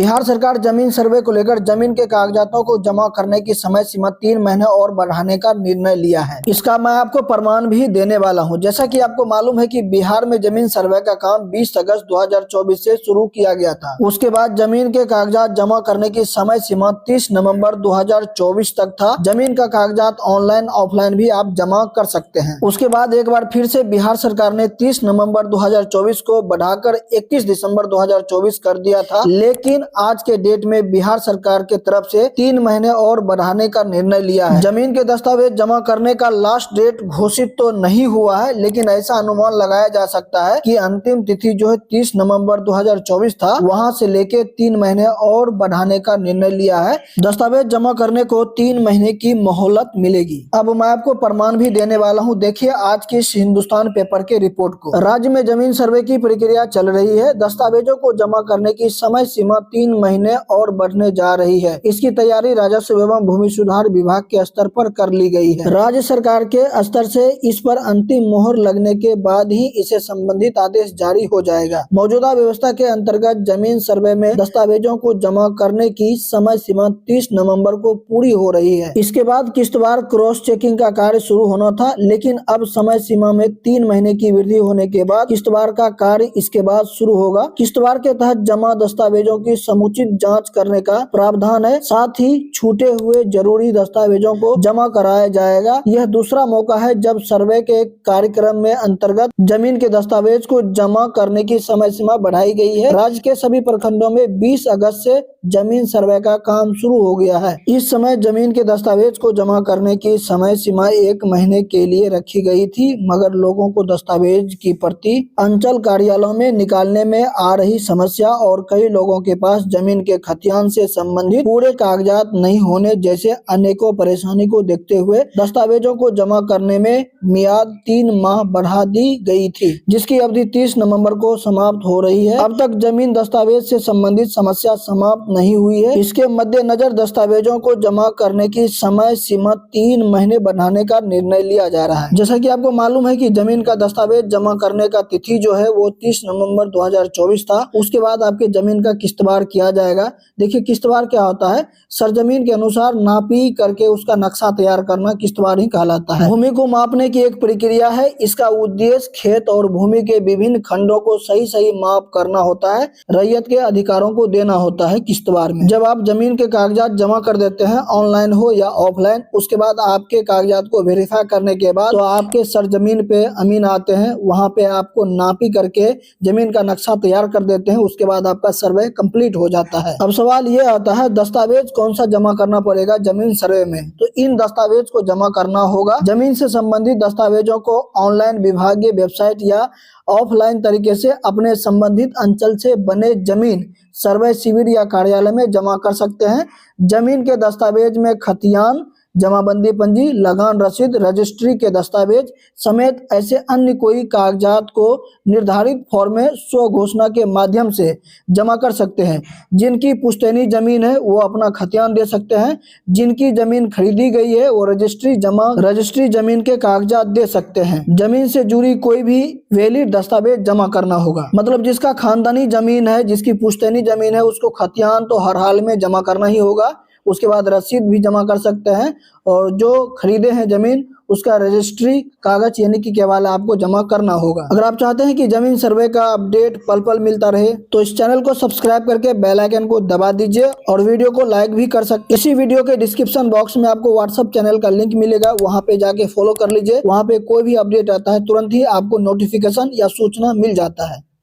बिहार सरकार जमीन सर्वे को लेकर जमीन के कागजातों को जमा करने की समय सीमा 3 महीने और बढ़ाने का निर्णय लिया है। इसका मैं आपको प्रमाण भी देने वाला हूं। जैसा कि आपको मालूम है कि बिहार में जमीन सर्वे का काम 20 अगस्त 2024 से शुरू किया गया था। उसके बाद जमीन के कागजात जमा करने की समय सीमा 30 नवंबर 2024 तक था। जमीन का कागजात ऑनलाइन ऑफलाइन भी आप जमा कर सकते हैं। उसके बाद एक बार फिर से बिहार सरकार ने 30 नवंबर 2024 को बढ़ाकर 21 दिसंबर 2024 कर दिया था, लेकिन आज के डेट में बिहार सरकार के तरफ से 3 महीने और बढ़ाने का निर्णय लिया है। जमीन के दस्तावेज जमा करने का लास्ट डेट घोषित तो नहीं हुआ है, लेकिन ऐसा अनुमान लगाया जा सकता है कि अंतिम तिथि जो है 30 नवंबर 2024 था, वहां से लेके 3 महीने और बढ़ाने का निर्णय लिया है। दस्तावेज जमा करने को 3 महीने की मोहलत मिलेगी। अब मैं आपको प्रमाण भी देने वाला हूं। देखिए आज की हिंदुस्तान पेपर के रिपोर्ट को। राज्य में जमीन सर्वे की प्रक्रिया चल रही है। दस्तावेजों को जमा करने की समय सीमा 3 महीने और बढ़ने जा रही है। इसकी तैयारी राजस्व एवं भूमि सुधार विभाग के स्तर पर कर ली गई है। राज्य सरकार के स्तर से इस पर अंतिम मोहर लगने के बाद ही इसे संबंधित आदेश जारी हो जाएगा। मौजूदा व्यवस्था के अंतर्गत जमीन सर्वे में दस्तावेजों को जमा करने की समय सीमा 30 नवंबर को पूरी हो रही है। इसके बाद किस्तवार क्रॉस चेकिंग का कार्य शुरू होना था, लेकिन अब समय सीमा में 3 महीने की वृद्धि होने के बाद किस्तवार का कार्य इसके बाद शुरू होगा। किस्तवार के तहत जमा दस्तावेजों की समुचित जांच करने का प्रावधान है। साथ ही छूटे हुए जरूरी दस्तावेजों को जमा कराया जाएगा। यह दूसरा मौका है जब सर्वे के कार्यक्रम में अंतर्गत जमीन के दस्तावेज को जमा करने की समय सीमा बढ़ाई गई है। राज्य के सभी प्रखंडों में 20 अगस्त से जमीन सर्वे का काम शुरू हो गया है। इस समय जमीन के दस्तावेज को जमा करने की समय सीमा 1 महीने के लिए रखी गई थी, मगर लोगों को दस्तावेज की प्रति अंचल कार्यालयों में निकालने में आ रही समस्या और कई लोगों के पास जमीन के खतियान से संबंधित पूरे कागजात नहीं होने जैसे अनेकों परेशानी को देखते हुए दस्तावेजों को जमा करने में मियाद 3 माह बढ़ा दी गई थी, जिसकी अवधि 30 नवंबर को समाप्त हो रही है। अब तक जमीन दस्तावेज से संबंधित समस्या समाप्त नहीं हुई है। इसके मद्देनजर दस्तावेजों को जमा करने की समय सीमा 3 महीने बढ़ाने का निर्णय लिया जा रहा है। जैसा कि आपको मालूम है कि जमीन का दस्तावेज जमा करने का तिथि जो है वो 30 नवंबर 2024 था। उसके बाद आपके जमीन का किस्तवार किया जाएगा। देखिए किस्तवार क्या होता है, सरजमीन के अनुसार नापी करके उसका नक्शा तैयार करना किस्तवार ही कहलाता है। भूमि को मापने की एक प्रक्रिया है। इसका उद्देश्य खेत और भूमि के विभिन्न खंडों को सही सही माप करना होता है, रैयत के अधिकारों को देना होता है किस्तवार में। जब आप जमीन के कागजात जमा कर देते हैं, ऑनलाइन हो या ऑफलाइन, उसके बाद आपके कागजात को वेरीफाई करने के बाद तो आपके सरजमीन पे अमीन आते हैं, वहां पे आपको नापी करके जमीन का नक्शा तैयार कर देते हैं। उसके बाद आपका सर्वे कंप्लीट हो जाता है। अब सवाल ये आता है दस्तावेज कौन सा जमा करना पड़ेगा जमीन सर्वे में। तो इन दस्तावेज को जमा करना होगा। जमीन से संबंधित दस्तावेजों को ऑनलाइन विभागीय वेबसाइट या ऑफलाइन तरीके से अपने संबंधित अंचल से बने जमीन सर्वे शिविर या कार्यालय में जमा कर सकते हैं। जमीन के दस्तावेज में खतियान, जमाबंदी पंजी, लगान रसीद, रजिस्ट्री के दस्तावेज समेत ऐसे अन्य कोई कागजात को निर्धारित फॉर्म में स्व घोषणा के माध्यम से जमा कर सकते हैं। जिनकी पुश्तैनी जमीन है वो अपना खतियान दे सकते हैं। जिनकी जमीन खरीदी गई है वो रजिस्ट्री जमीन के कागजात दे सकते हैं। जमीन से जुड़ी कोई भी वैलिड दस्तावेज जमा करना होगा। मतलब जिसका खानदानी जमीन है, जिसकी पुश्तैनी जमीन है, उसको खतियान तो हर हाल में जमा करना ही होगा। उसके बाद रसीद भी जमा कर सकते हैं, और जो खरीदे हैं जमीन उसका रजिस्ट्री कागज यानी कि केवाला आपको जमा करना होगा। अगर आप चाहते हैं कि जमीन सर्वे का अपडेट पल पल मिलता रहे तो इस चैनल को सब्सक्राइब करके बेल आइकन को दबा दीजिए और वीडियो को लाइक भी कर सकते। इसी वीडियो के डिस्क्रिप्शन बॉक्स में आपको व्हाट्सएप चैनल का लिंक मिलेगा, वहां पे जाके फॉलो कर लीजिए। वहां पे कोई भी अपडेट आता है तुरंत ही आपको नोटिफिकेशन या सूचना मिल जाता है।